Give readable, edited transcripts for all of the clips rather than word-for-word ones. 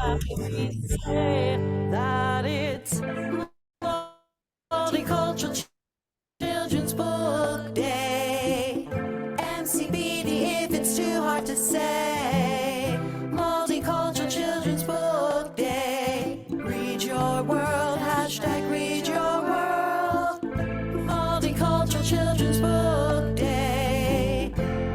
say that it's Multicultural Children's Book Day. MCBD if it's too hard to say. Multicultural Children's Book Day. Read your world, hashtag read your world. Multicultural Children's Book Day.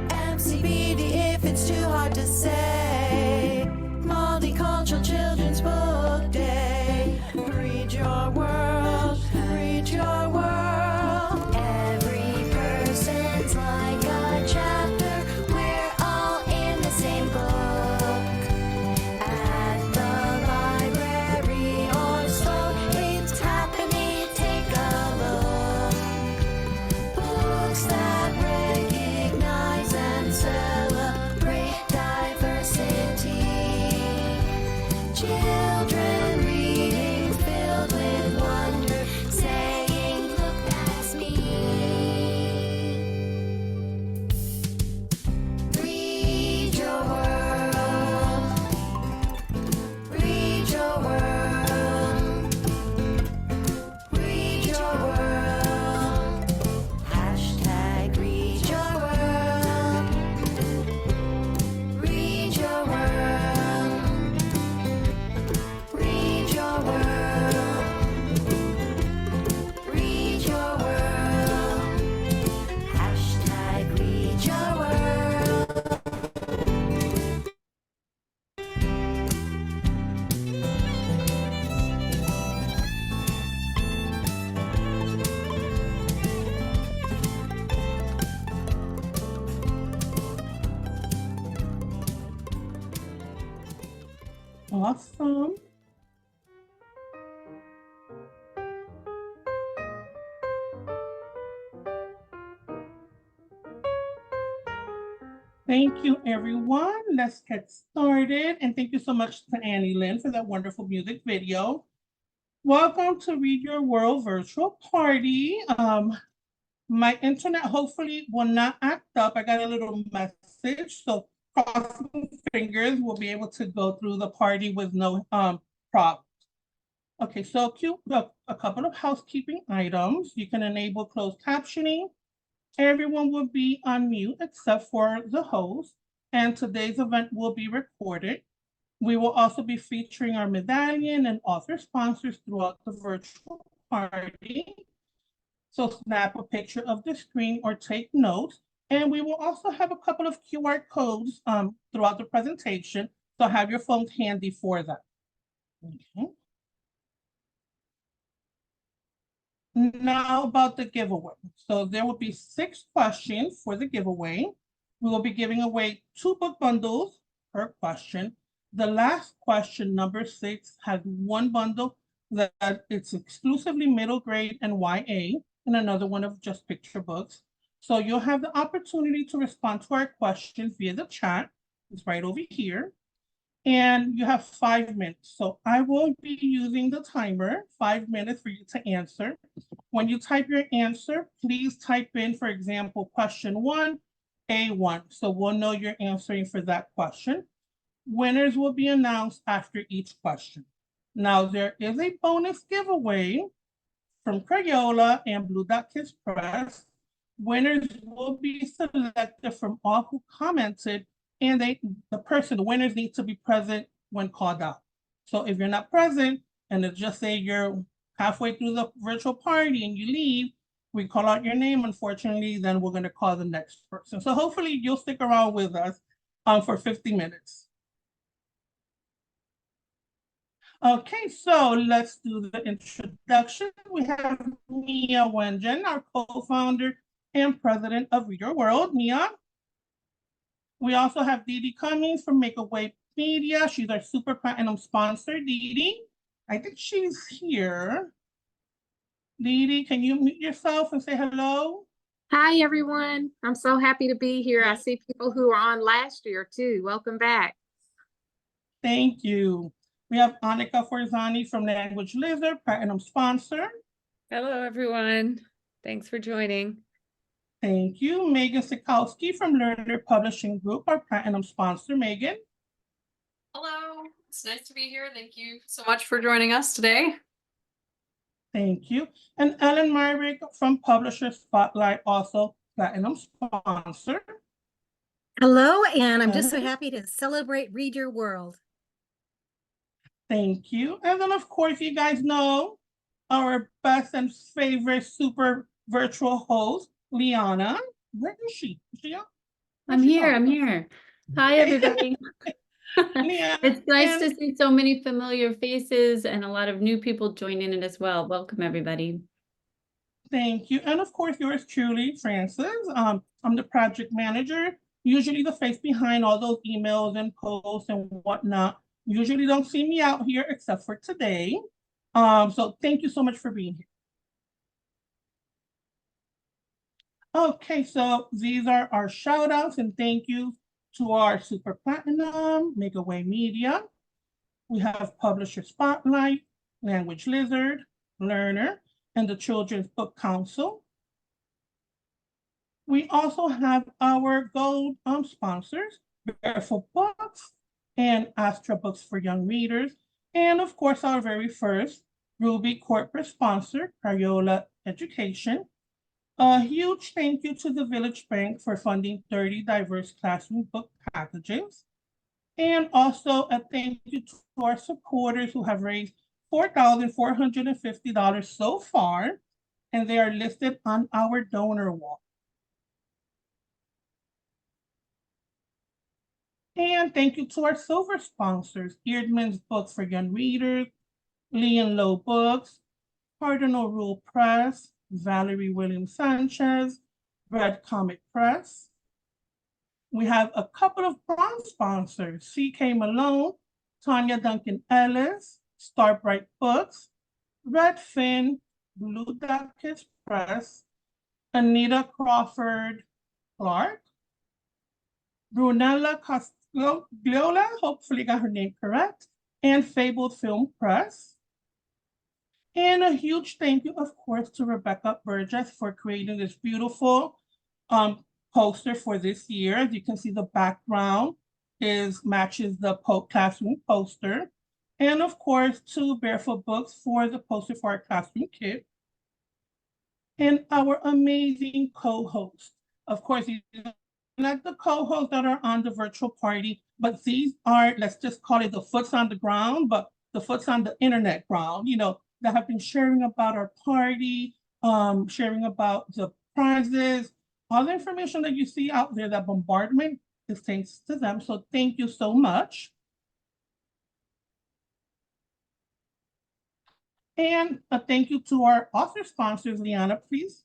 MCBD if it's too hard to say. Multicultural Children's Book Day. Read your world, read your world. Every person's like a chapter. We're all in the same book. At the library or store, it's happening. Take a look. Books that recognize and celebrate diversity. Children reading filled with wonder, saying, "Look, that's me." Read your world. Read your world. Read your world. Hashtag read your world. Read your world. Read your world. Read your world. Hashtag read your world. Awesome. Thank you, everyone. Let's get started. And thank you so much to Annie Lynn for that wonderful music video. Welcome to Read Your World virtual party. My internet hopefully will not act up. I got a little message, so crossing fingers, we'll be able to go through the party with no problems. Okay, so a couple of housekeeping items. You can enable closed captioning. Everyone will be on mute except for the host, and today's event will be recorded. We will also be featuring our medallion and author sponsors throughout the virtual party. So snap a picture of the screen or take notes. And we will also have a couple of QR codes throughout the presentation. So have your phones handy for that. Okay. Now about the giveaway. So there will be 6 questions for the giveaway. We will be giving away 2 book bundles per question. The last question, number 6, has 1 bundle that it's exclusively middle grade and YA, and another one of just picture books. So you'll have the opportunity to respond to our questions via the chat. It's right over here. And you have 5 minutes. So I will be using the timer, 5 minutes for you to answer. When you type your answer, please type in, for example, question 1, A1. So we'll know you're answering for that question. Winners will be announced after each question. Now, there is a bonus giveaway from Crayola and Blue Dot Kids Press. Winners will be selected from all who commented, and the winners need to be present when called out. So if you're not present, and it's just say you're halfway through the virtual party and you leave, we call out your name, unfortunately, then we're going to call the next person. So hopefully you'll stick around with us for 50 minutes. Okay, so let's do the introduction. We have Mia Wengen, our co-founder and president of Read Your World. Mia. We also have Dee Dee Cummings from Make a Way Media. She's our super platinum sponsor. Dee Dee, I think she's here. Dee Dee, can you mute yourself and say hello? Hi, everyone. I'm so happy to be here. I see people who were on last year, too. Welcome back. Thank you. We have Annika Forzani from Language Lizard, platinum sponsor. Hello, everyone. Thanks for joining. Thank you. Megan Sikowski from Learner Publishing Group, our platinum sponsor. Megan. Hello, It's nice to be here. Thank you so much for joining us today. Thank you. And Ellen Myrick from Publisher Spotlight, also platinum sponsor. Hello, and I'm just so Uh-huh. happy to celebrate Read Your World. Thank you. And then, of course, you guys know our best and favorite super virtual host, Liana. Where is she? Is she up? Where'd I'm she here. go? I'm here. Hi, everybody. Liana, It's nice to and see so many familiar faces and a lot of new people joining it as well. Welcome, everybody. thank you. And of course, yours truly, Francis. I'm the project manager, usually the face behind all those emails and posts and whatnot. Usually don't see me out here except for today. So thank you so much for being here. Okay, so these are our shout outs and thank you to our Super Platinum, Makeaway Media. We have Publisher Spotlight, Language Lizard, Learner, and the Children's Book Council. We also have our gold sponsors, Barefoot Books and Astra Books for Young Readers, and of course our very first Ruby corporate sponsor, Crayola Education. A huge thank you to the Village Bank for funding 30 diverse classroom book packages. And also a thank you to our supporters who have raised $4,450 so far, and they are listed on our donor wall. And thank you to our silver sponsors, Eerdmans Books for Young Readers, Lee and Low Books, Cardinal Rule Press, Valerie Williams Sanchez, Red Comic Press. We have a couple of bronze sponsors, C.K. Malone, Tanya Duncan Ellis, Starbright Books, Redfin, Blue Duck Kids Press, Anita Crawford Clark, Brunella Castigliola, hopefully got her name correct, and Fabled Film Press. And a huge thank you, of course, to Rebecca Burgess for creating this beautiful poster for this year. As you can see, the background matches the classroom poster. And of course, to Barefoot Books for the poster for our classroom kit. And our amazing co-hosts. Of course, these are not the co-hosts that are on the virtual party, but these are, let's just call it the foots on the ground, but the foots on the internet ground, that have been sharing about our party, sharing about the prizes, all the information that you see out there, that bombardment is thanks to them. So thank you so much. And a thank you to our author sponsors. Liana, please.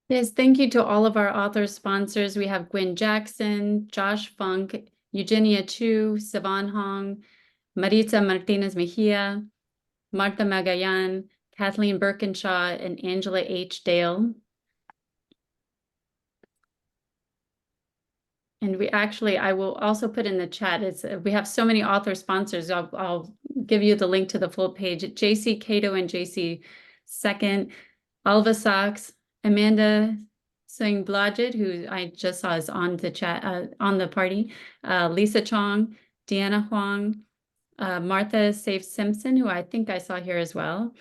Yes, thank you to all of our author sponsors. We have Gwen Jackson, Josh Funk, Eugenia Chu, Sivan Hong, Maritza Martinez Mejia, Martha Magayan, Kathleen Birkinshaw, and Angela H. Dale. And I will also put in the chat, we have so many author sponsors. I'll give you the link to the full page. JC Cato and JC Second, Alva Sachs, Amanda Singh Blodgett, who I just saw is on the chat, on the party, Lisa Chong, Deanna Huang, Martha Safe Simpson, who I think I saw here as well,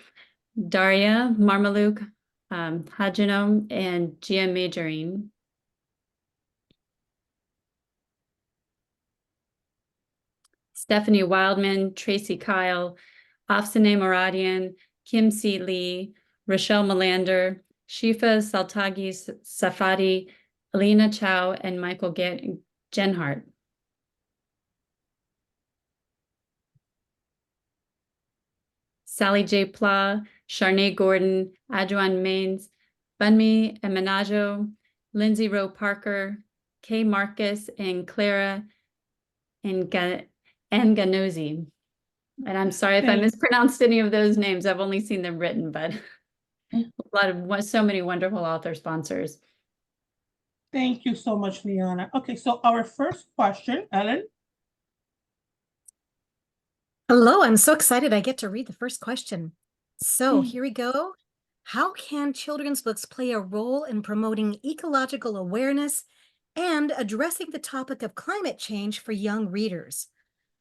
Daria Marmaluk, Hajino, and Gia Majoring. Stephanie Wildman, Tracy Kyle, Afsane Moradian, Kim C. Lee, Rochelle Melander, Shifa Saltagi Safadi, Alina Chow, and Michael Genhart. Sally J. Pla, Charnay Gordon, Adjuan Maines, Bunmi Emenajo, Lindsay Rowe Parker, Kay Marcus, and Clara Nganozzi. And I'm sorry if I mispronounced any of those names. I've only seen them written, but so many wonderful author sponsors. Thank you so much, Liana. Okay, so our first question, Ellen. Hello, I'm so excited I get to read the first question. So here we go. How can children's books play a role in promoting ecological awareness and addressing the topic of climate change for young readers.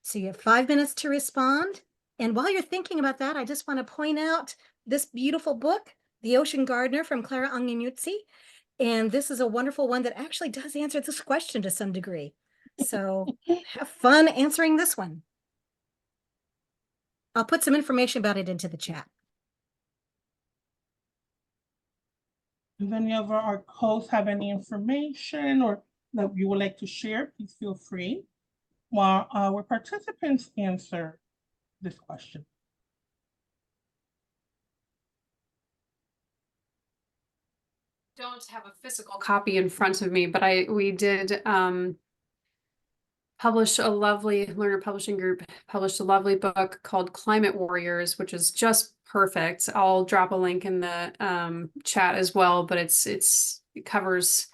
So you have 5 minutes to respond. And while you're thinking about that, I just want to point out this beautiful book, The Ocean Gardener from Clara Agnenucci. And this is a wonderful one that actually does answer this question to some degree. So have fun answering this one. I'll put some information about it into the chat. If any of our hosts have any information or that you would like to share, please feel free while our participants answer this question. Don't have a physical copy in front of me, but we did publish a lovely Learner Publishing Group published a lovely book called Climate Warriors, which is just perfect. I'll drop a link in the chat as well, but it covers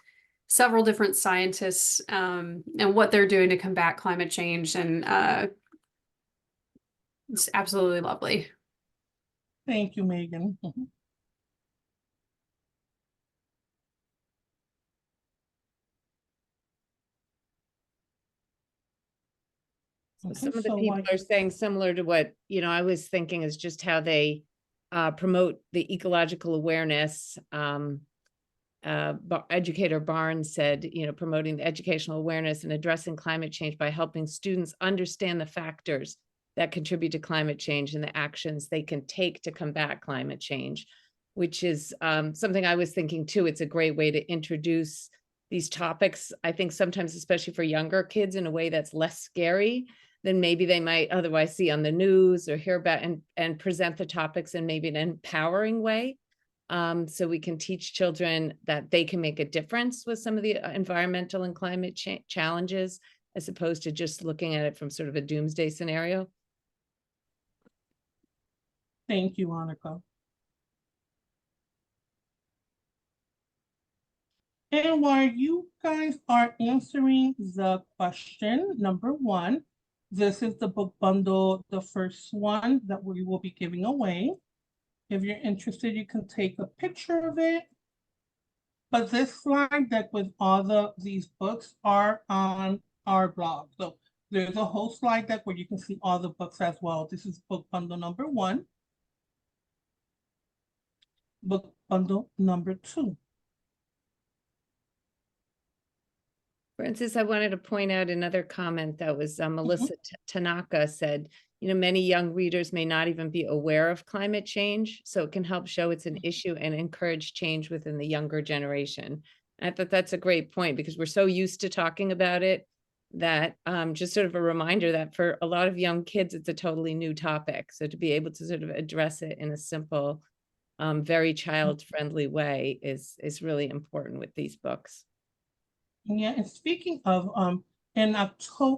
several different scientists and what they're doing to combat climate change, and it's absolutely lovely. Thank you, Megan. So Okay, some of the so people are saying similar to what, I was thinking is just how they promote the ecological awareness. Educator Barnes said, promoting the educational awareness and addressing climate change by helping students understand the factors that contribute to climate change and the actions they can take to combat climate change, which is something I was thinking too. It's a great way to introduce these topics, I think sometimes, especially for younger kids, in a way that's less scary than maybe they might otherwise see on the news or hear about, and present the topics in maybe an empowering way. So we can teach children that they can make a difference with some of the environmental and climate challenges, as opposed to just looking at it from sort of a doomsday scenario. Thank you, Annika. And while you guys are answering the question, number 1, this is the book bundle, the first one that we will be giving away. If you're interested, you can take a picture of it. But this slide deck with all these books are on our blog. So there's a whole slide deck where you can see all the books as well. This is book bundle number 1. Book bundle number 2. Francis, I wanted to point out another comment that was Melissa Tanaka said, many young readers may not even be aware of climate change, so it can help show it's an issue and encourage change within the younger generation. And I thought that's a great point, because we're so used to talking about it that just sort of a reminder that for a lot of young kids, it's a totally new topic. So to be able to sort of address it in a simple, very child-friendly way is really important with these books. Yeah, and speaking of, in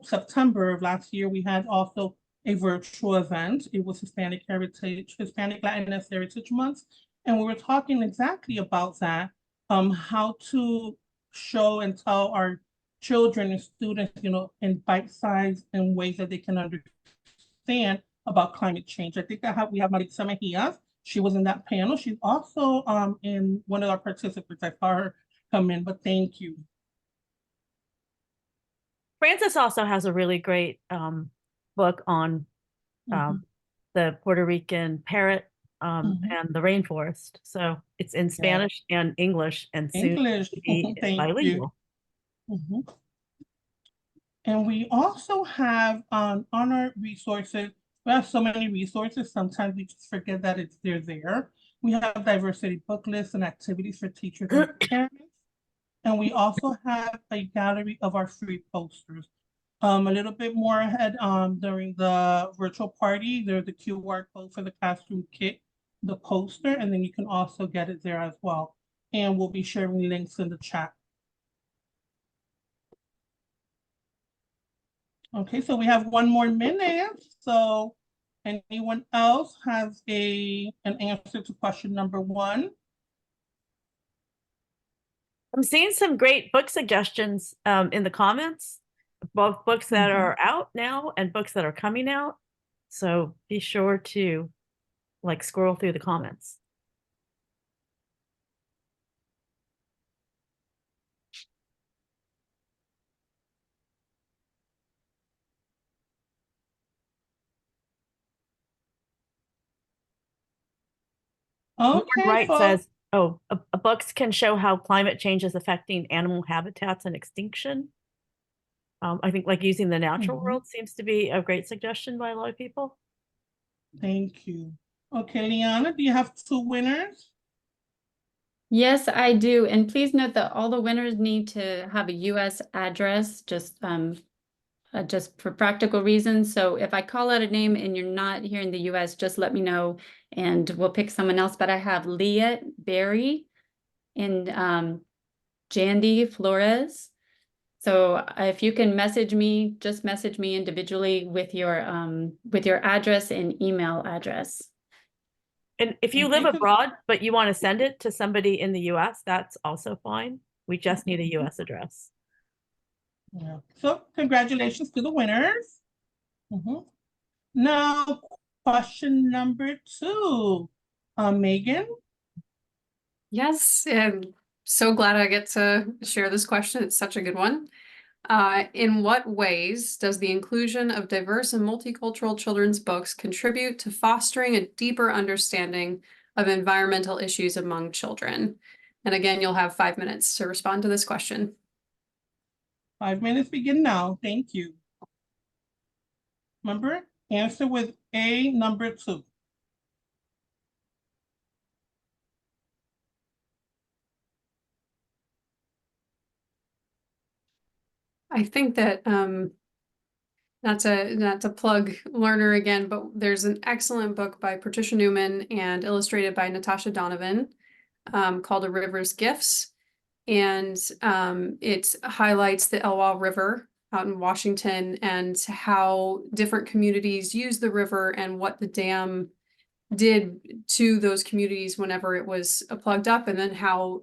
September of last year, we had also a virtual event. It was Hispanic Latinx Heritage Month, and we were talking exactly about that, how to show and tell our children and students, in bite-sized and ways that they can understand about climate change. I think we have Maritza Mejia. She was in that panel. She's also in one of our participants. I saw her come in, but thank you. Francis also has a really great book on the Puerto Rican parrot and the rainforest. So it's in Spanish and English, and soon to be bilingual. And we also have on our resources, we have so many resources, sometimes we just forget that they're there. We have diversity book lists and activities for teachers and parents. And we also have a gallery of our free posters. A little bit more ahead during the virtual party, there's the QR code for the classroom kit, the poster, and then you can also get it there as well. And we'll be sharing links in the chat. Okay, so we have 1 more minute. So anyone else has an answer to question number 1? I'm seeing some great book suggestions in the comments, both books that are out now and books that are coming out. So be sure to scroll through the comments. Lauren Okay, Wright so says, oh, books can show how climate change is affecting animal habitats and extinction. I think like using the natural Mhm. world seems to be a great suggestion by a lot of people. thank you. Okay, Liana, do you have 2 winners? Yes, I do. And please note that all the winners need to have a US address, just for practical reasons. So if I call out a name and you're not here in the US, just let me know and we'll pick someone else. But I have Leah Berry and Jandy Flores. So if you can message me, just message me individually with your address and email address. And if you live Okay, 'cause- abroad, but you want to send it to somebody in the US, that's also fine. We just need a US address. yeah. So congratulations to the winners. Mhm. Now, question number 2. Megan? Yes, and so glad I get to share this question. It's such a good one. In what ways does the inclusion of diverse and multicultural children's books contribute to fostering a deeper understanding of environmental issues among children? And again, you'll have 5 minutes to respond to this question. 5 minutes begin now. Thank you. Remember, answer with A, number 2. I think that not to plug Learner again, but there's an excellent book by Patricia Newman and illustrated by Natasha Donovan called A River's Gifts. And it highlights the Elwha River out in Washington and how different communities use the river and what the dam did to those communities whenever it was plugged up, and then how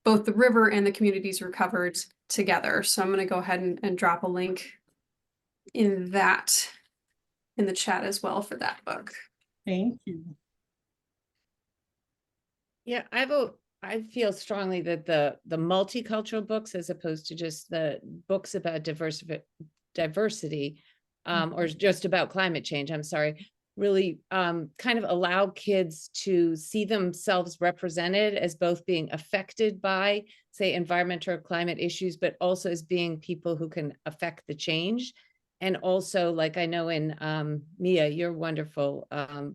both the river and the communities recovered together. So I'm going to go ahead and drop a link in the chat as well for that book. Thank you. Yeah, I feel strongly that the multicultural books, as opposed to just the books about diversity, or just about climate change, I'm sorry, really kind of allow kids to see themselves represented as both being affected by, say, environmental or climate issues, but also as being people who can affect the change. And also, like I know in Mia, your wonderful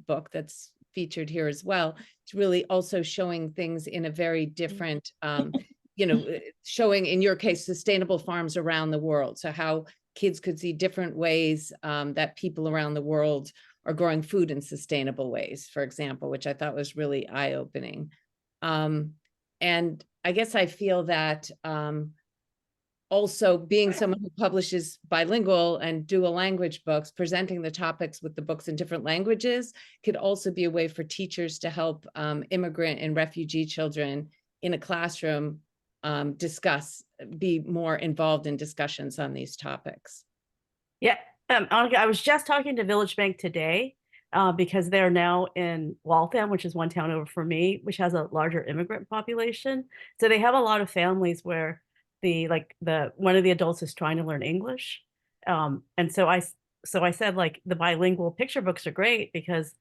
book that's featured here as well, it's really also showing things in a very different, showing, in your case, sustainable farms around the world. So how kids could see different ways that people around the world are growing food in sustainable ways, for example, which I thought was really eye-opening. And I guess I feel that also being someone who publishes bilingual and dual language books, presenting the topics with the books in different languages could also be a way for teachers to help immigrant and refugee children in a classroom be more involved in discussions on these topics. Yeah, I was just talking to Village Bank today because they're now in Waltham, which is one town over from me, which has a larger immigrant population. So they have a lot of families where one of the adults is trying to learn English. And so I said, like, the bilingual picture books are great because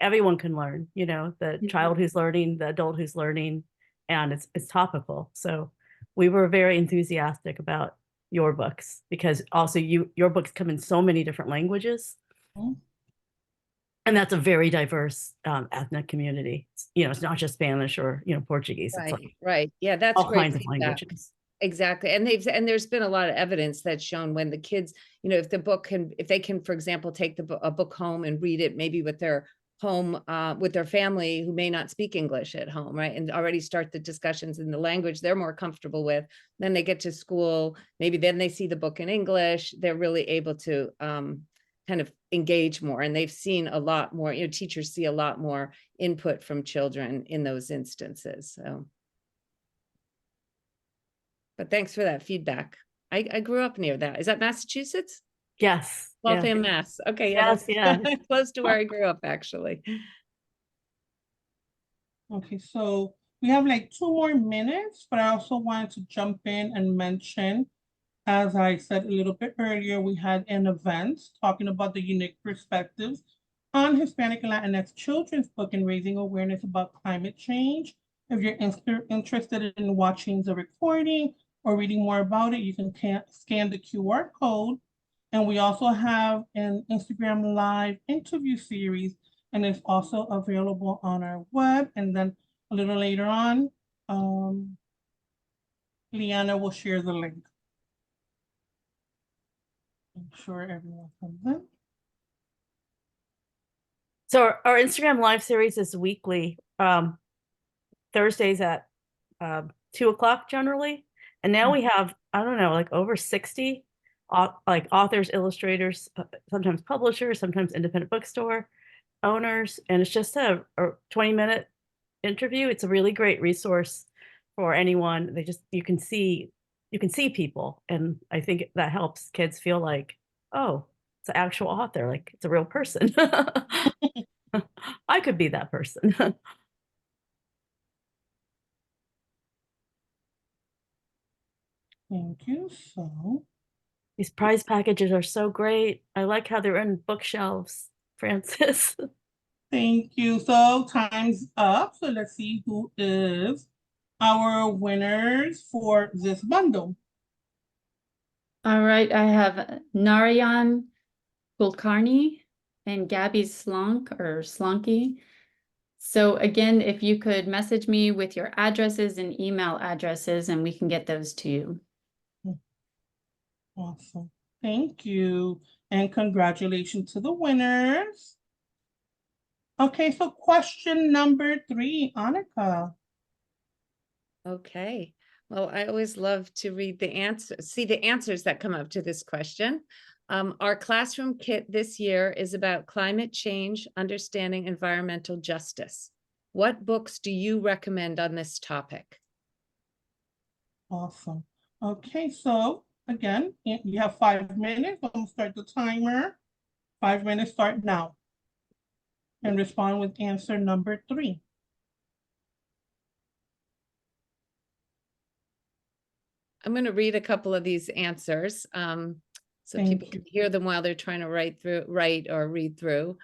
everyone can learn, the child who's learning, the adult who's learning, and it's topical. So we were very enthusiastic about your books because also your books come in so many different languages. Mhm. And that's a very diverse ethnic community. It's not just Spanish or, Portuguese. It's like Right. Yeah, that's all great kinds of feedback. languages. Exactly. And there's been a lot of evidence that's shown when the kids, if they can, for example, take a book home and read it, maybe with their home, with their family who may not speak English at home, right? And already start the discussions in the language they're more comfortable with. Then they get to school, maybe then they see the book in English, they're really able to kind of engage more. And they've seen a lot more, teachers see a lot more input from children in those instances. So. But thanks for that feedback. I grew up near that. Is that Massachusetts? Yes. Waltham, Mass. Okay, yeah, Yes, that's yes. close to where I grew up, actually. Okay, so we have like 2 more minutes, but I also wanted to jump in and mention, as I said a little bit earlier, we had an event talking about the unique perspectives on Hispanic and Latinx children's book and raising awareness about climate change. If you're interested in watching the recording or reading more about it, you can scan the QR code. And we also have an Instagram live interview series, and it's also available on our web. And then a little later on, Liana will share the link. I'm sure everyone comes in. So our Instagram live series is weekly, Thursdays at 2 o'clock generally. And now we have, I don't know, like over 60 like authors, illustrators, sometimes publishers, sometimes independent bookstore owners. And it's just a 20-minute interview. It's a really great resource for anyone. You can see people. And I think that helps kids feel like, oh, it's an actual author, like it's a real person. I could be that person. Thank you. So, These prize packages are so great. I like how they're in bookshelves, Francis. thank you. So time's up. So let's see who is our winners for this bundle. All right, I have Narayan Kulkarni and Gabby Slonky. So again, if you could message me with your addresses and email addresses, and we can get those to you. Awesome. Thank you. And congratulations to the winners. Okay, so question number 3, Annika. Okay. Well, I always love to read the answers, see the answers that come up to this question. Our classroom kit this year is about climate change, understanding environmental justice. What books do you recommend on this topic? Awesome. Okay, so again, you have 5 minutes. I'm gonna start the timer. 5 minutes start now. And respond with answer number 3. I'm going to read a couple of these answers so Thank people you. can hear them while they're trying to write or read through.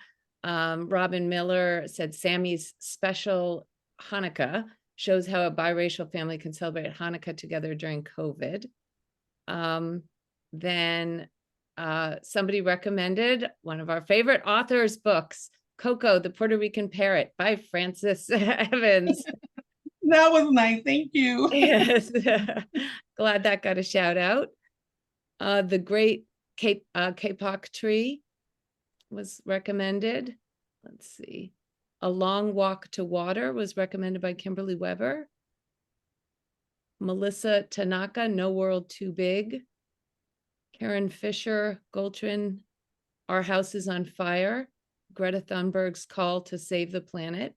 Robin Miller said Sammy's special Hanukkah shows how a biracial family can celebrate Hanukkah together during COVID. Then somebody recommended one of our favorite authors' books, Coco, the Puerto Rican Parrot by Francis Evans. That was nice. Thank you. Yes, glad that got a shout out. The Great Kapok Tree was recommended. Let's see. A Long Walk to Water was recommended by Kimberly Weber. Melissa Tanaka, No World Too Big. Karen Fisher Goldrin, Our House is on Fire. Greta Thunberg's Call to Save the Planet.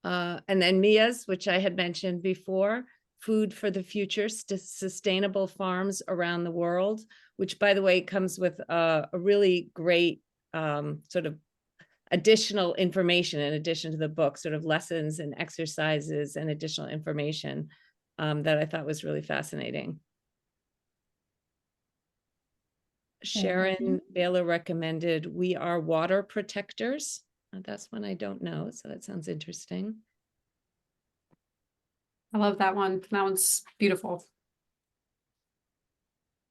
And then Mia's, which I had mentioned before, Food for the Future, Sustainable Farms Around the World, which, by the way, comes with a really great sort of additional information in addition to the book, sort of lessons and exercises and additional information that I thought was really fascinating. Sharon Baylor recommended We Are Water Protectors. That's one I don't know, so that sounds interesting. I love that one. That one's beautiful.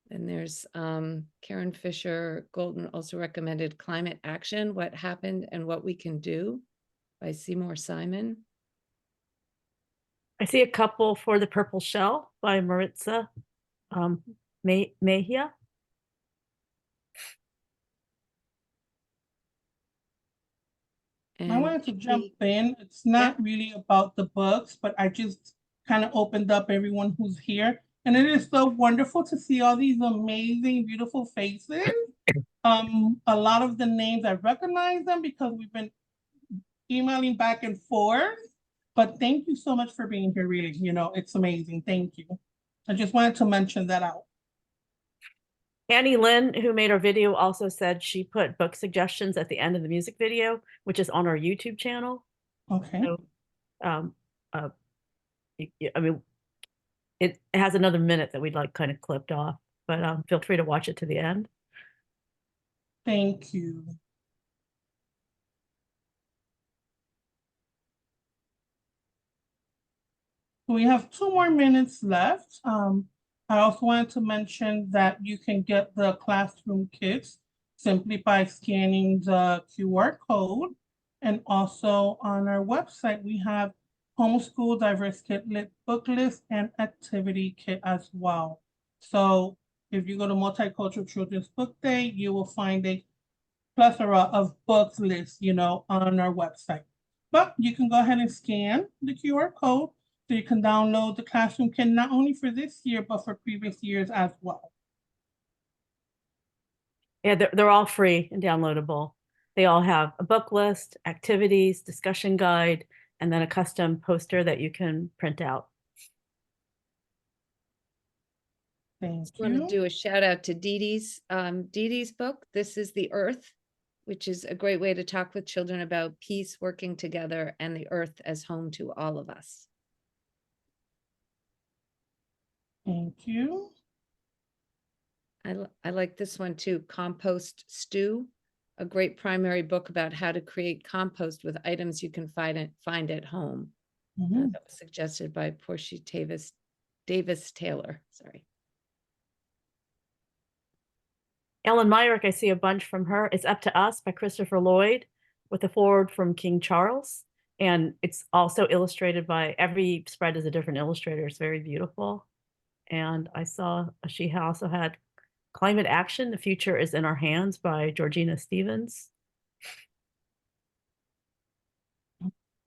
And there's Karen Fisher Golden also recommended Climate Action, What Happened and What We Can Do by Seymour Simon. I see a couple for The Purple Shell by Maritza Mejia. I wanted to jump in. It's not really about the books, but I just kind of opened up everyone who's here. And it is so wonderful to see all these amazing, beautiful faces. A lot of the names, I recognize them because we've been emailing back and forth. But thank you so much for being here, really. You know, it's amazing. Thank you. I just wanted to mention that out. Annie Lynn, who made our video, also said she put book suggestions at the end of the music video, which is on our YouTube channel. Okay. So, I mean, it has another minute that we'd like kind of clipped off, but feel free to watch it to the end. Thank you. We have 2 more minutes left. I also wanted to mention that you can get the classroom kits simply by scanning the QR code. And also on our website, we have homeschool diverse kit lit book list and activity kit as well. So if you go to Multicultural Children's Book Day, you will find a plethora of books lists, on our website. But you can go ahead and scan the QR code so you can download the classroom kit not only for this year, but for previous years as well. Yeah, they're all free and downloadable. They all have a book list, activities, discussion guide, and then a custom poster that you can print out. Thank I want to you. do a shout out to Dee Dee's book, This is the Earth, which is a great way to talk with children about peace, working together, and the earth as home to all of us. Thank you. I like this one too, Compost Stew, a great primary book about how to create compost with items you can find at home. Mhm. That was suggested by Portia Davis Taylor. Sorry. Ellen Myrick, I see a bunch from her. It's Up to Us by Christopher Lloyd with a foreword from King Charles. And it's also illustrated by, every spread is a different illustrator. It's very beautiful. And I saw she also had Climate Action, The Future is in Our Hands by Georgina Stevens.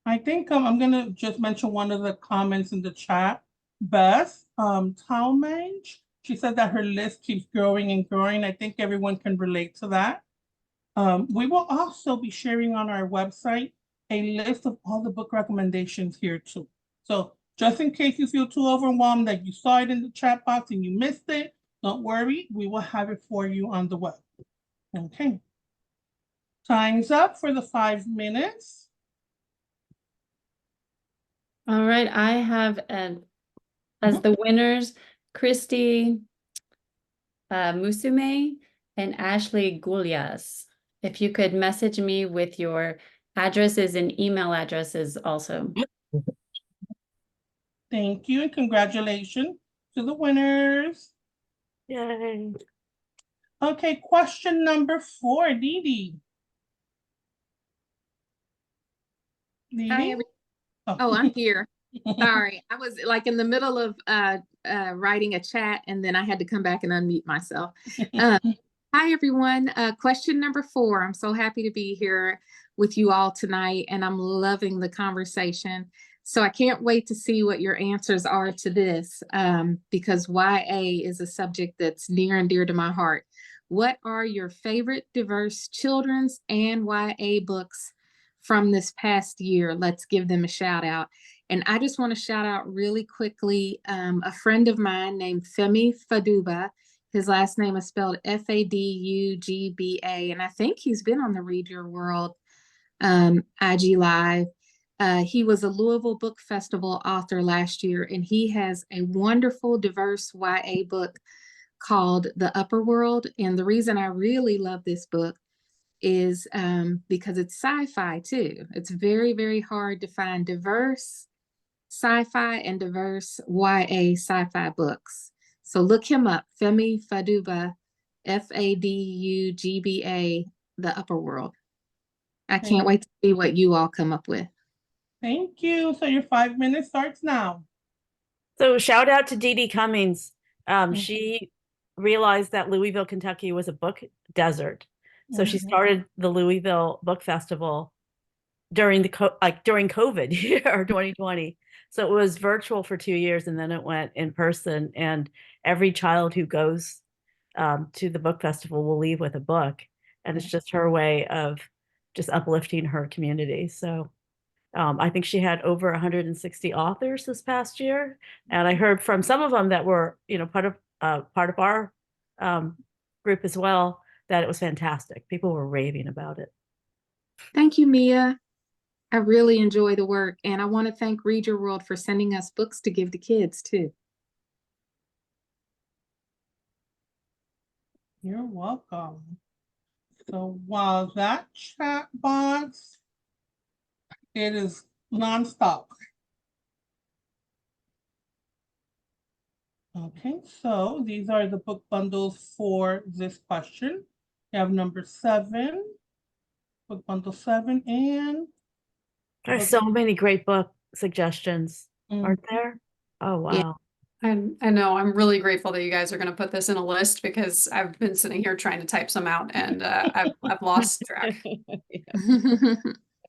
I think I'm gonna just mention one of the comments in the chat. Beth Talmage, she said that her list keeps growing and growing. I think everyone can relate to that. We will also be sharing on our website a list of all the book recommendations here too. So just in case you feel too overwhelmed that you saw it in the chat box and you missed it, don't worry, we will have it for you on the web. Okay. Time's up for the 5 minutes. All right, I have as the winners, Christy Musume and Ashley Gulias. If you could message me with your addresses and email addresses also. Thank you and congratulations to the winners. Yay. Okay, question number 4, Dee Dee. Dee Hi, Dee? Oh, I'm here. Sorry, I was like in the middle of writing a chat and then I had to come back and unmute myself. Hi, everyone. Question number 4. I'm so happy to be here with you all tonight and I'm loving the conversation. So I can't wait to see what your answers are to this because YA is a subject that's near and dear to my heart. What are your favorite diverse children's and YA books from this past year? Let's give them a shout out. And I just want to shout out really quickly a friend of mine named Femi Faduba. His last name is spelled Fadugba, and I think he's been on the Read Your World IG Live. He was a Louisville Book Festival author last year, and he has a wonderful, diverse YA book called The Upper World. And the reason I really love this book is because it's sci-fi too. It's very, very hard to find diverse sci-fi and diverse YA sci-fi books. So look him up, Femi Faduba, Fadugba, The Upper World. I can't wait to see what you all come up with. Thank you. So your 5 minutes starts now. So shout out to Dee Dee Cummings. She realized that Louisville, Kentucky was a book desert. So she started the Louisville Book Festival during during COVID year 2020. So it was virtual for 2 years and then it went in person. And every child who goes to the book festival will leave with a book. And it's just her way of just uplifting her community. So I think she had over 160 authors this past year. And I heard from some of them that were, part of our group as well, that it was fantastic. People were raving about it. Thank you, Mia. I really enjoy the work, and I want to thank Read Your World for sending us books to give to kids too. You're welcome. So while that chat box, it is nonstop. Okay, so these are the book bundles for this question. You have number 7, book bundle 7, and There's book- so many great book suggestions, aren't there? Oh, Yeah. wow. I know, I'm really grateful that you guys are going to put this in a list because I've been sitting here trying to type some out and I've lost track. Yeah,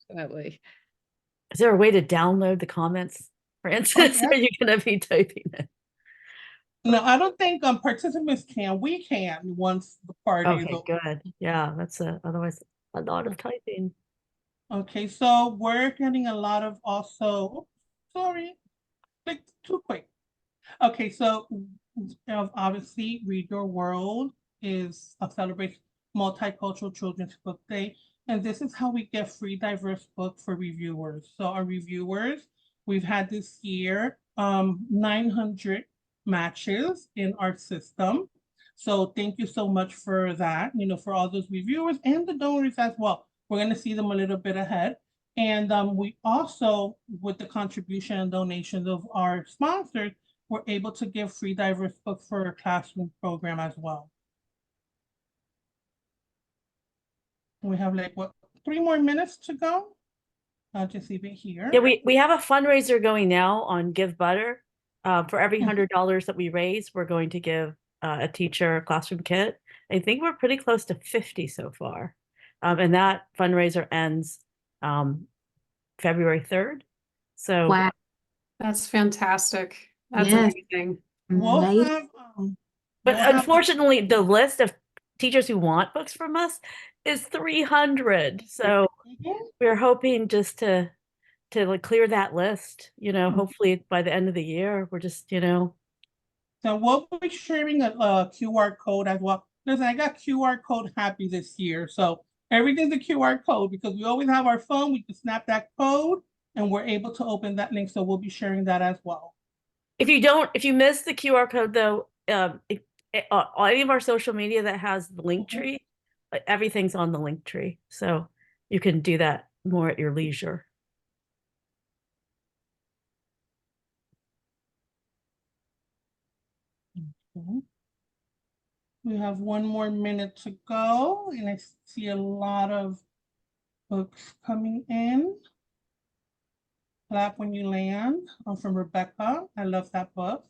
definitely. Is there a way to download the comments, Francis? yeah. Are you going to be typing it? No, I don't think participants can. We can once the party is Okay, over. good. Yeah, that's otherwise a lot of typing. Okay, so we're getting a lot of also, sorry, clicked too quick. Okay, so obviously Read Your World is a celebration Multicultural Children's Book Day. And this is how we get free diverse book for reviewers. So our reviewers, we've had this year 900 matches in our system. So thank you so much for that, for all those reviewers and the donors as well. We're going to see them a little bit ahead. And we also, with the contribution and donations of our sponsors, we're able to give free diverse books for our classroom program as well. We have like, what, 3 more minutes to go? I'll just leave it here. Yeah, we have a fundraiser going now on Give Butter. For every $100 that we raise, we're going to give a teacher a classroom kit. I think we're pretty close to 50 so far. And that fundraiser ends February 3rd. So Wow. That's fantastic. That's Yes. amazing. We'll Amazing. have, but we'll have- unfortunately, the list of teachers who want books from us is 300. So Mhm. we're hoping just to like clear that list, hopefully by the end of the year, we're just, So we'll be sharing a QR code as well. Listen, I got QR code happy this year. So everything's a QR code because we always have our phone. We can snap that code and we're able to open that link. So we'll be sharing that as well. if you miss the QR code though, any of our social media that has the link tree, everything's on the link tree. So you can do that more at your leisure. Mhm. We have 1 more minute to go, and I see a lot of books coming in. Clap When You Land from Rebecca. I love that book.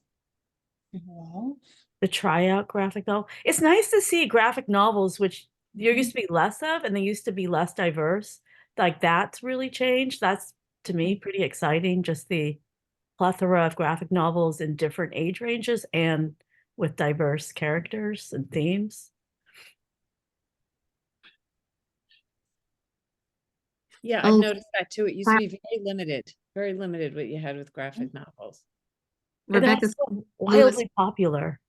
Wow. The tryout graphic novel. It's nice to see graphic novels, which there used to be less of, and they used to be less diverse. Like that's really changed. That's to me pretty exciting. Just the plethora of graphic novels in different age ranges and with diverse characters and themes. Yeah, I've Oh, noticed that too. It used to be very limited what you had with graphic novels. And they're Rebecca, also wildly popular.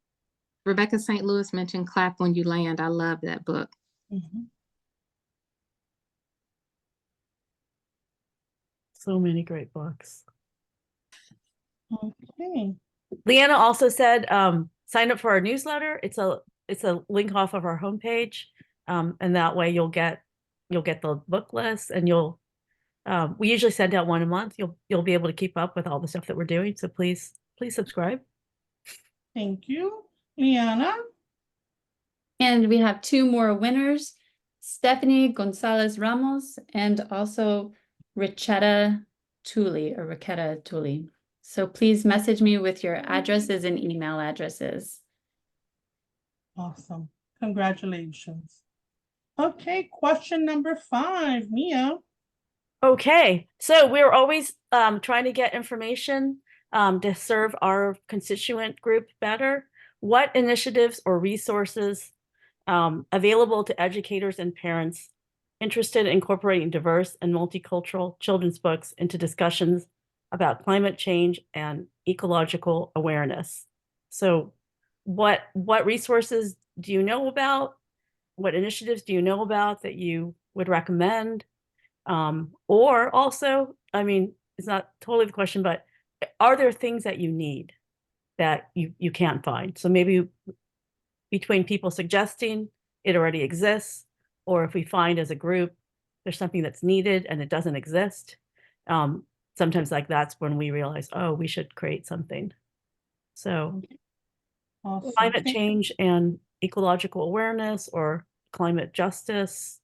Rebecca St. Louis mentioned Clap When You Land. I love that book. Mhm. So many great books. Okay. Leanna also said, sign up for our newsletter. It's a link off of our homepage. And that way you'll get the book list and we usually send out one a month. You'll be able to keep up with all the stuff that we're doing. So please subscribe. Thank you. Liana? And we have 2 more winners, Stephanie Gonzalez Ramos and also Richetta Tully. So please message me with your addresses and email addresses. Awesome. Congratulations. Okay, question number 5, Mia. Okay, so we're always trying to get information to serve our constituent group better. What initiatives or resources available to educators and parents interested in incorporating diverse and multicultural children's books into discussions about climate change and ecological awareness? So what resources do you know about? What initiatives do you know about that you would recommend? Or also, I mean, it's not totally the question, but are there things that you need that you can't find? So maybe between people suggesting it already exists, or if we find as a group there's something that's needed and it doesn't exist, sometimes like that's when we realize, oh, we should create something. So Awesome. climate Thank- change and ecological awareness or climate justice.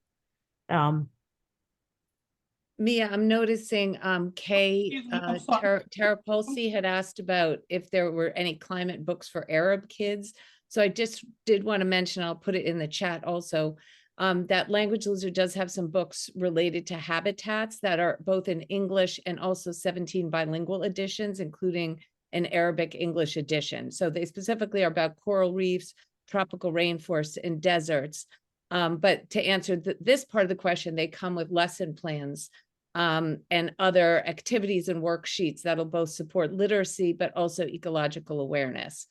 Mia, I'm noticing Kay Excuse me, I'm sorry. Terapulsi had asked about if there were any climate books for Arab kids. So I just did want to mention, I'll put it in the chat also, that Language Lizard does have some books related to habitats that are both in English and also 17 bilingual editions, including an Arabic English edition. So they specifically are about coral reefs, tropical rainforests, and deserts. But to answer this part of the question, they come with lesson plans and other activities and worksheets that'll both support literacy, but also ecological awareness.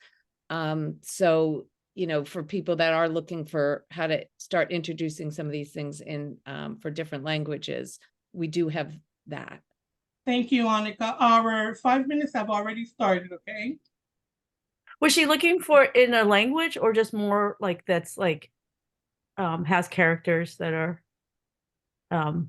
So, you know, for people that are looking for how to start introducing some of these things in for different languages, we do have that. Thank you, Annika. Our 5 minutes have already started, okay? Was she looking for in a language or just more like that's like has characters that are in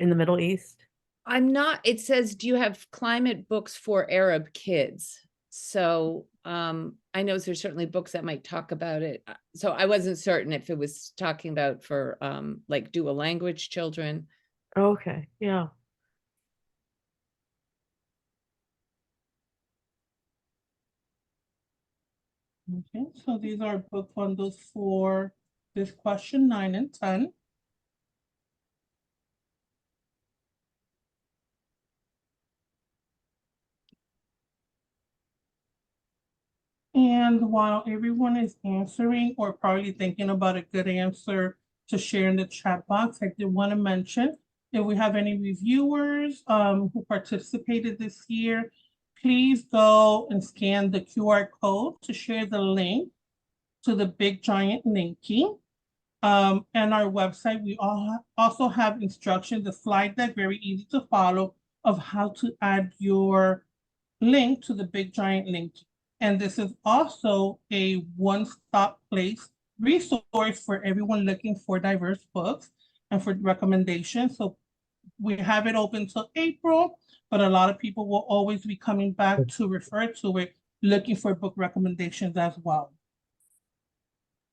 the Middle East? I'm not, it says, do you have climate books for Arab kids? So I know there's certainly books that might talk about it. So I wasn't certain if it was talking about for like dual language children. Okay, yeah. Okay, so these are book bundles for this question 9 and 10. And while everyone is answering or probably thinking about a good answer to share in the chat box, I did want to mention if we have any reviewers who participated this year, please go and scan the QR code to share the link to the Big Giant Linky. And our website, we also have instructions, a slide deck, very easy to follow, of how to add your link to the Big Giant Linky. And this is also a one-stop place resource for everyone looking for diverse books and for recommendations. So we have it open till April, but a lot of people will always be coming back to refer to it, looking for book recommendations as well.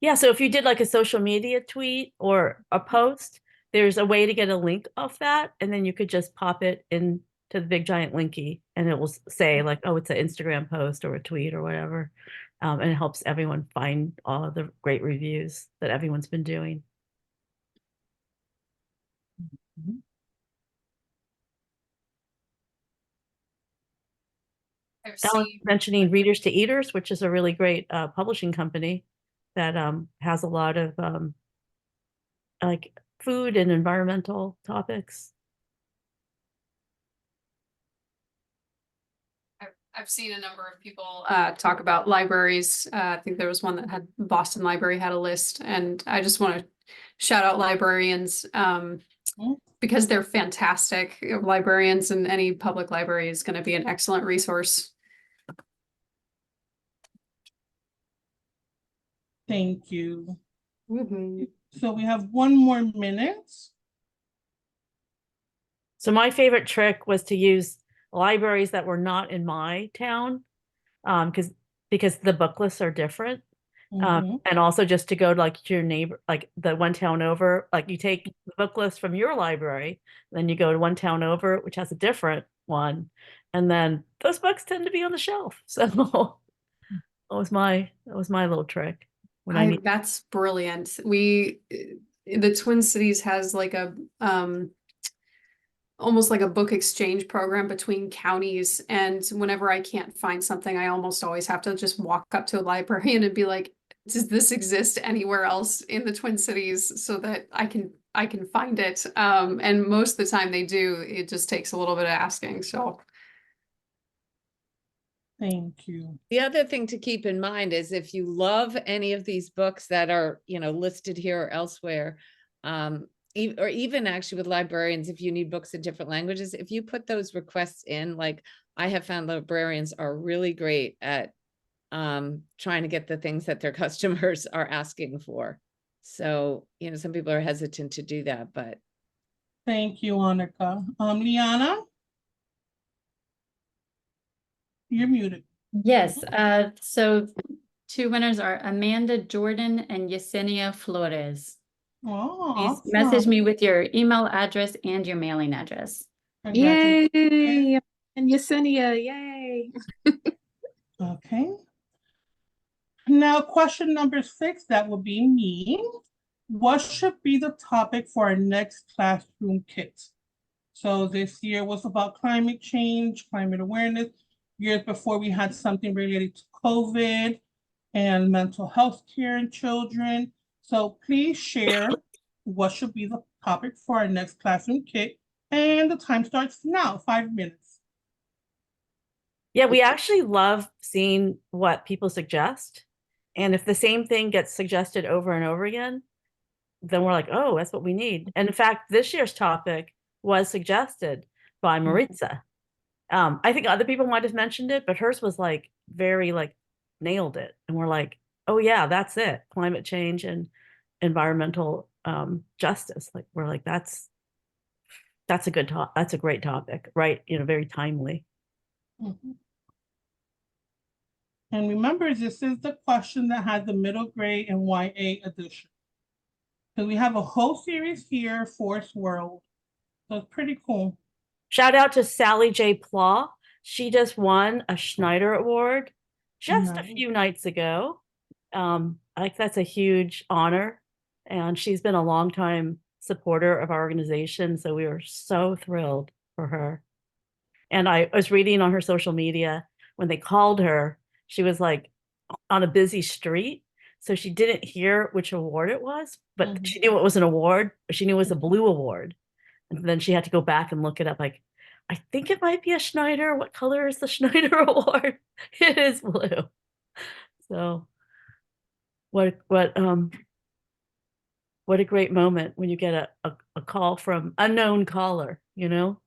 Yeah, so if you did like a social media tweet or a post, there's a way to get a link off that, and then you could just pop it into the Big Giant Linky, and it will say like, oh, it's an Instagram post or a tweet or whatever, and it helps everyone find all of the great reviews that everyone's been doing. Alan mentioning Readers to Eaters, which is a really great publishing company that has a lot of like food and environmental topics. I've seen a number of people talk about libraries. I think there was one that had Boston Library had a list, and I just want to shout out librarians because they're fantastic. Librarians in any public library is going to be an excellent resource. Thank you. Mm-hmm. So we have 1 more minute. So my favorite trick was to use libraries that were not in my town, because the book lists are different. And also just to go to like your neighbor, like the one town over, like you take the book list from your library, then you go to one town over, which has a different one, and then those books tend to be on the shelf. So that was my little trick. That's brilliant. The Twin Cities has like a almost like a book exchange program between counties, and whenever I can't find something, I almost always have to just walk up to a librarian and be like, does this exist anywhere else in the Twin Cities, so that I can find it. And most of the time they do. It just takes a little bit of asking. So Thank you. The other thing to keep in mind is if you love any of these books that are, you know, listed here or elsewhere, or even actually with librarians, if you need books in different languages, if you put those requests in, like I have found librarians are really great at trying to get the things that their customers are asking for. So, some people are hesitant to do that, but Thank you, Annika. Liana? You're muted. Yes, so 2 winners are Amanda Jordan and Yesenia Flores. Oh, Please message awesome. me with your email address and your mailing address. Congratulations. Yay! And Yesenia, yay! Okay. Now, question number 6, that will be me. What should be the topic for our next classroom kit? So this year was about climate change, climate awareness. Years before, we had something related to COVID and mental health care in children. So please share what should be the topic for our next classroom kit. And the time starts now, 5 minutes. Yeah, we actually love seeing what people suggest. And if the same thing gets suggested over and over again, then we're like, oh, that's what we need. And in fact, this year's topic was suggested by Maritza. I think other people might have mentioned it, but hers was like very like nailed it. And we're like, oh yeah, that's it. Climate change and environmental justice. Like we're like, that's a good talk. That's a great topic, right? Very timely. Mhm. And remember, this is the question that has the middle grade and YA edition. So we have a whole series here, Forest World. So it's pretty cool. Shout out to Sally J. Plaw. She just won a Schneider Award just a Nice. few nights ago. I think that's a huge honor. And she's been a longtime supporter of our organization. So we were so thrilled for her. And I was reading on her social media when they called her, she was like on a busy street. So she didn't hear which award it was, but she knew it was an award. She knew it was a blue award. And then she had to go back and look it up. Like, I think it might be a Schneider. What color is the Schneider Award? It is blue. So what a great moment when you get a call from unknown caller,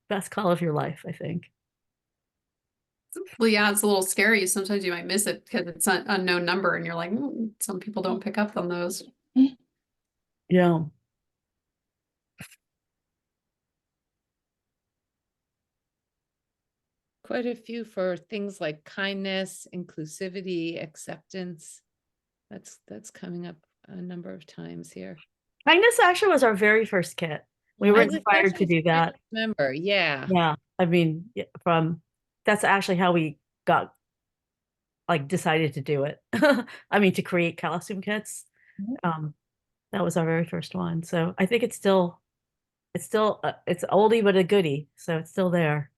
best call of your life, I think. Well, yeah, it's a little scary. Sometimes you might miss it because it's an unknown number and you're like, some people don't pick up on those. Yeah. quite a few for things like kindness, inclusivity, acceptance. That's coming up a number of times here. Kindness actually was our very first kit. We were inspired to do that. Remember, yeah. Yeah. I mean, that's actually how we got decided to do it. I mean, to create costume kits. That was our very first one. So I think it's oldie but a goodie. So it's still there.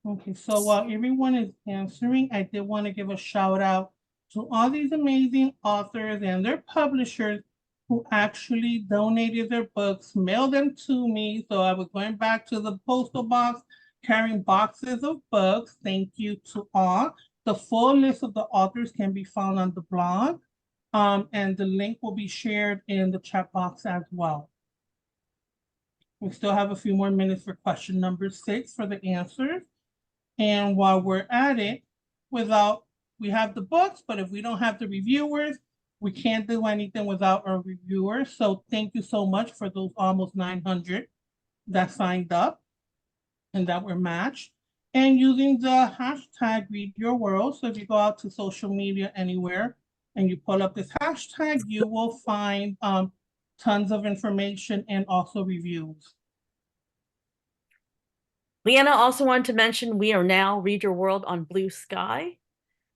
Okay, so while everyone is answering, I did want to give a shout out to all these amazing authors and their publishers who actually donated their books, mailed them to me. So I was going back to the postal box, carrying boxes of books. Thank you to all. The full list of the authors can be found on the blog. And the link will be shared in the chat box as well. We still have a few more minutes for question number 6 for the answers. And while we're at it, we have the books, but if we don't have the reviewers, we can't do anything without our reviewers. So thank you so much for those almost 900 that signed up and that were matched. And using the hashtag Read Your World. So if you go out to social media anywhere and you pull up this hashtag, you will find tons of information and also reviews. Leanna also wanted to mention we are now Read Your World on Blue Sky,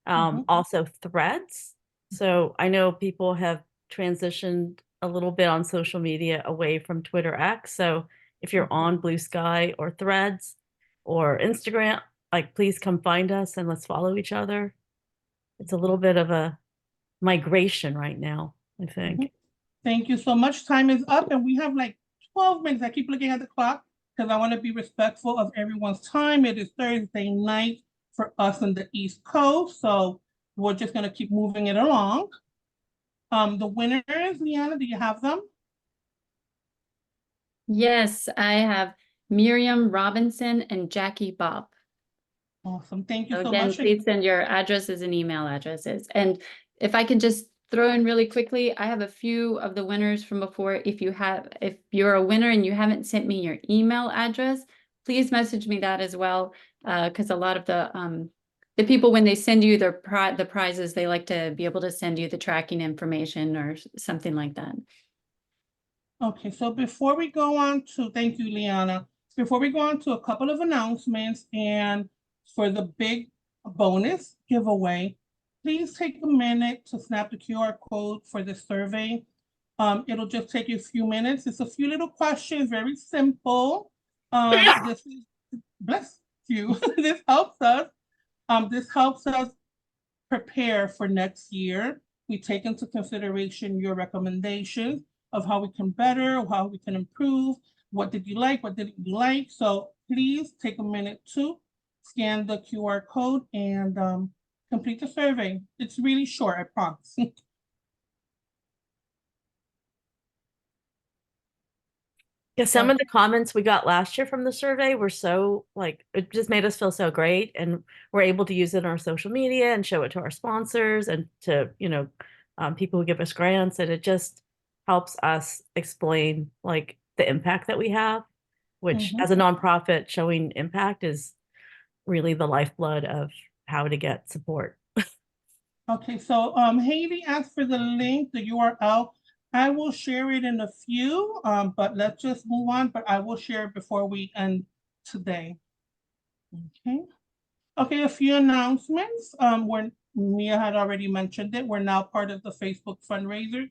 also Threads. So I know people have transitioned a little bit on social media away from Twitter X. So if you're on Blue Sky or Threads or Instagram, please come find us and let's follow each other. It's a little bit of a migration right now, I think. Thank you so much. Time is up and we have 12 minutes. I keep looking at the clock because I want to be respectful of everyone's time. It is Thursday night for us on the East Coast, so we're just going to keep moving it along. The winners, Liana, do you have them? Yes, I have Miriam Robinson, and Jackie Bob. Awesome. Thank you So so again, much. please send your addresses and email addresses. And if I can just throw in really quickly, I have a few of the winners from before. If you're a winner and you haven't sent me your email address, please message me that as well. Because a lot of the people, when they send you the prizes, they like to be able to send you the tracking information or something like that. Okay, so before we go on to, thank you, Liana. Before we go on to a couple of announcements and for the big bonus giveaway, please take a minute to snap the QR code for the survey. It'll just take you a few minutes. It's a few little questions, very simple. This is, bless you. This helps us prepare for next year. We take into consideration your recommendations of how we can better, how we can improve, what did you like, what didn't you like. So please take a minute to scan the QR code and complete the survey. It's really short, I promise. Yeah, some of the comments we got last year from the survey were so like, it just made us feel so great, and we're able to use it on our social media and show it to our sponsors and to, people who give us grants, and it just helps us explain like the impact that we have, which as a nonprofit, showing impact is really the lifeblood of how to get support. Okay, so Haley asked for the link, the URL. I will share it in a few, but let's just move on, but I will share it before we end today. Okay. Okay, a few announcements. When Mia had already mentioned it, we're now part of the Facebook fundraiser.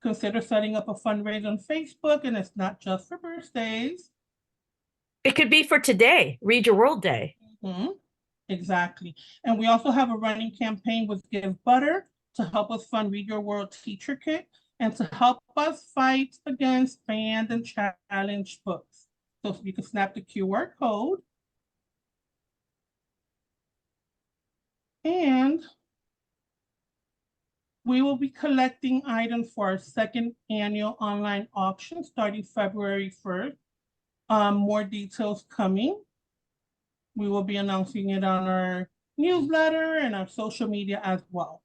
Consider setting up a fundraiser on Facebook, and it's not just for birthdays. It could be for today, Read Your World Day. Exactly. And we also have a running campaign with Give Butter to help us fund Read Your World Teacher Kit and to help us fight against banned and challenged books. So you can snap the QR code. And we will be collecting items for our second annual online auction starting February 1st. More details coming. We will be announcing it on our newsletter and our social media as well.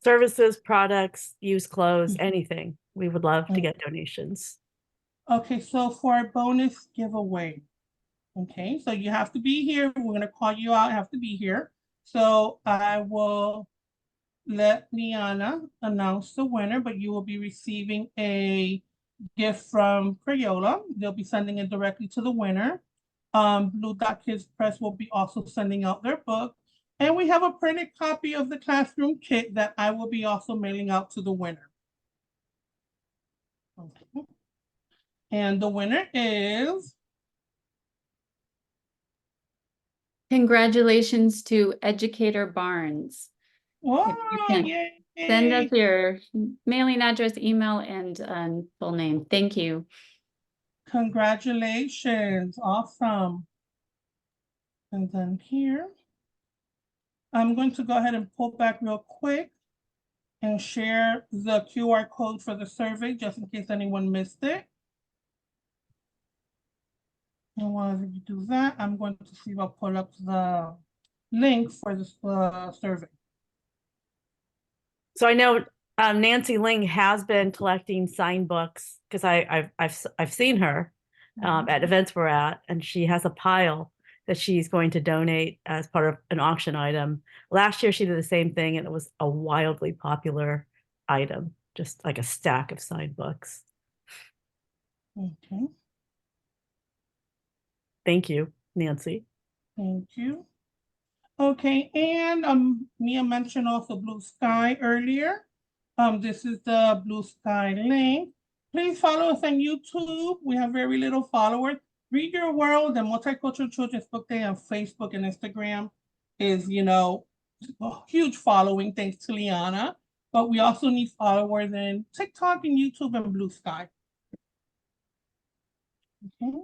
Services, products, used clothes, anything. We would love to get donations. Okay, so for our bonus giveaway. Okay, so you have to be here. We're going to call you out, have to be here. So I will let Liana announce the winner, but you will be receiving a gift from Crayola. They'll be sending it directly to the winner. Blue Dot Kids Press will be also sending out their book. And we have a printed copy of the classroom kit that I will be also mailing out to the winner. Okay. And the winner is... Congratulations to Educator Barnes. Whoa, Yay. Send us your mailing address, email, and full name. Thank you. Congratulations. Awesome. And then here, I'm going to go ahead and pull back real quick and share the QR code for the survey just in case anyone missed it. And while you do that, I'm going to see if I'll pull up the link for the survey. So I know Nancy Ling has been collecting signed books because I've seen her at events we're at, and she has a pile that she's going to donate as part of an auction item. Last year she did the same thing, and it was a wildly popular item, just like a stack of signed books. Okay. Thank you, Nancy. Thank you. Okay, and Mia mentioned also Blue Sky earlier. This is the Blue Sky link. Please follow us on YouTube. We have very little followers. Read Your World, the Multicultural Children's Book Day on Facebook and Instagram is, a huge following thanks to Liana. But we also need followers in TikTok and YouTube and Blue Sky. Okay.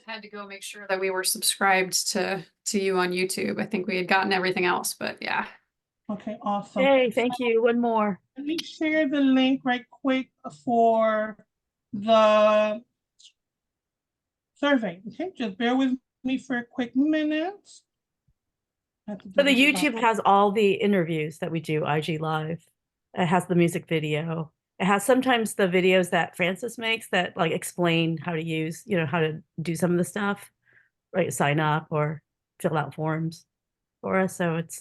Had to go make sure that we were subscribed to you on YouTube. I think we had gotten everything else, but yeah. Okay, awesome. Yay, thank you. One more. Let me share the link right quick for the survey. Okay, just bear with me for a quick minute. I have to do So the this YouTube fast. has all the interviews that we do, IG Live. It has the music video. It has sometimes the videos that Francis makes that like explain how to use, how to do some of the stuff, right? Sign up or fill out forms for us. So it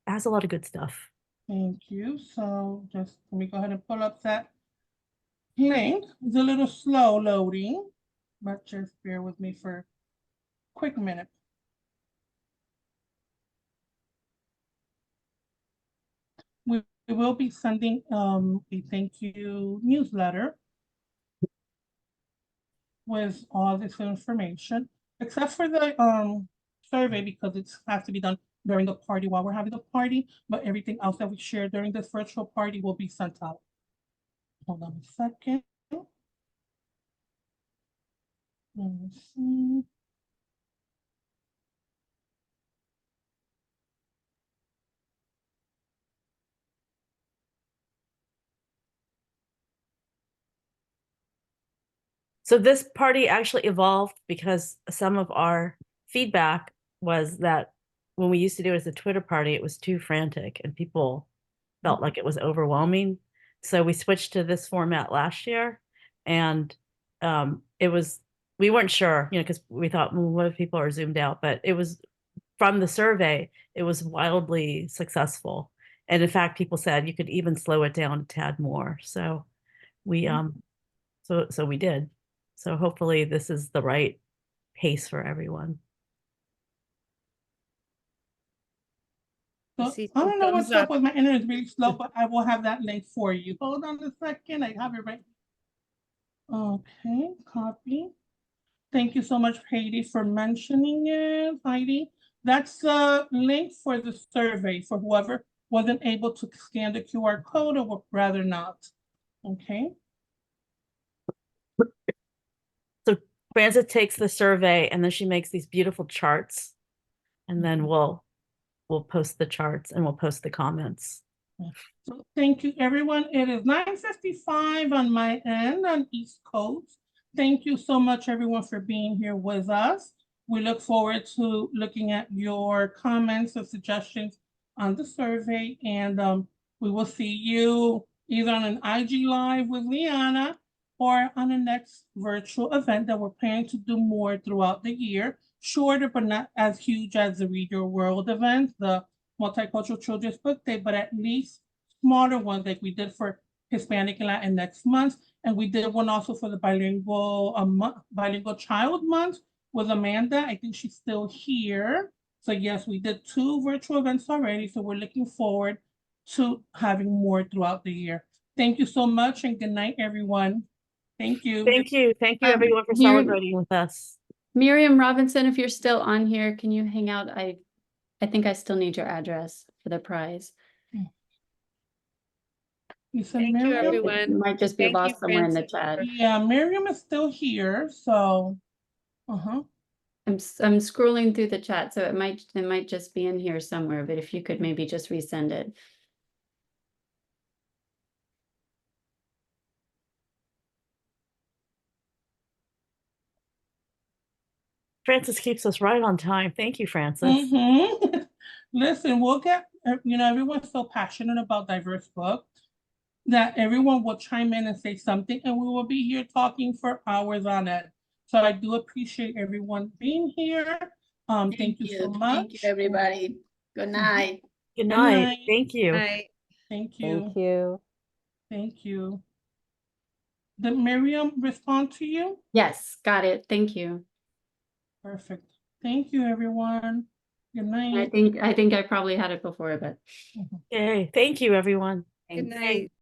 has a lot of good stuff. Thank you. So just let me go ahead and pull up that link. It's a little slow loading, but just bear with me for a quick minute. We will be sending a thank you newsletter with all this information, except for the survey because it has to be done during the party while we're having the party, but everything else that we share during this virtual party will be sent out. Hold on a second. Let me see. So this party actually evolved because some of our feedback was that when we used to do it as a Twitter party, it was too frantic and people felt like it was overwhelming. So we switched to this format last year, and we weren't sure, because we thought, well, what if people are zoomed out? But it was from the survey, it was wildly successful. And in fact, people said you could even slow it down a tad more. So we so we did. So hopefully this is the right pace for everyone. So, see I some don't know what's thumbs up up. with my internet, it's really slow, but I will have that link for you. Hold on a second, I have it right. Okay, copy. Thank you so much, Heidi, for mentioning it, Heidi. That's the link for the survey for whoever wasn't able to scan the QR code or would rather not. Okay, So Frances takes the survey and then she makes these beautiful charts, and then we'll post the charts and we'll post the comments. so thank you, everyone. It is 9:55 on my end on East Coast. Thank you so much, everyone, for being here with us. We look forward to looking at your comments and suggestions on the survey, and we will see you either on an IG Live with Liana or on the next virtual event that we're planning to do more throughout the year. Shorter, but not as huge as the Read Your World event, the Multicultural Children's Book Day, but at least smaller ones like we did for Hispanic and Latin next month. And we did one also for the bilingual child month with Amanda. I think she's still here. So yes, we did 2 virtual events already. So we're looking forward to having more throughout the year. Thank you so much and good night, everyone. Thank you. Thank you. Thank you, everyone, for Miriam- celebrating with us. Miriam Robinson, if you're still on here, can you hang out? I think I still need your address for the prize. You said Thank you, Miriam? everyone. It might just be Thank you, lost somewhere in the Francis. chat. Yeah, Miriam is still here, so, I'm scrolling through the chat, so it might just be in here somewhere, but if you could maybe just resend it. Frances keeps us right on time. Thank you, Frances. Listen, we'll get, everyone's so passionate about diverse books that everyone will chime in and say something, and we will be here talking for hours on it. So I do appreciate everyone being here. Thank you so much. Thank you, everybody. Good night. Good Good night. night. Thank you. Bye. Thank you. Thank you. Thank you. Did Miriam respond to you? Yes, got it. Thank you. Perfect. Thank you, everyone. Good night. I think I probably had it before, but Okay. Thank you, everyone. Good thanks. night.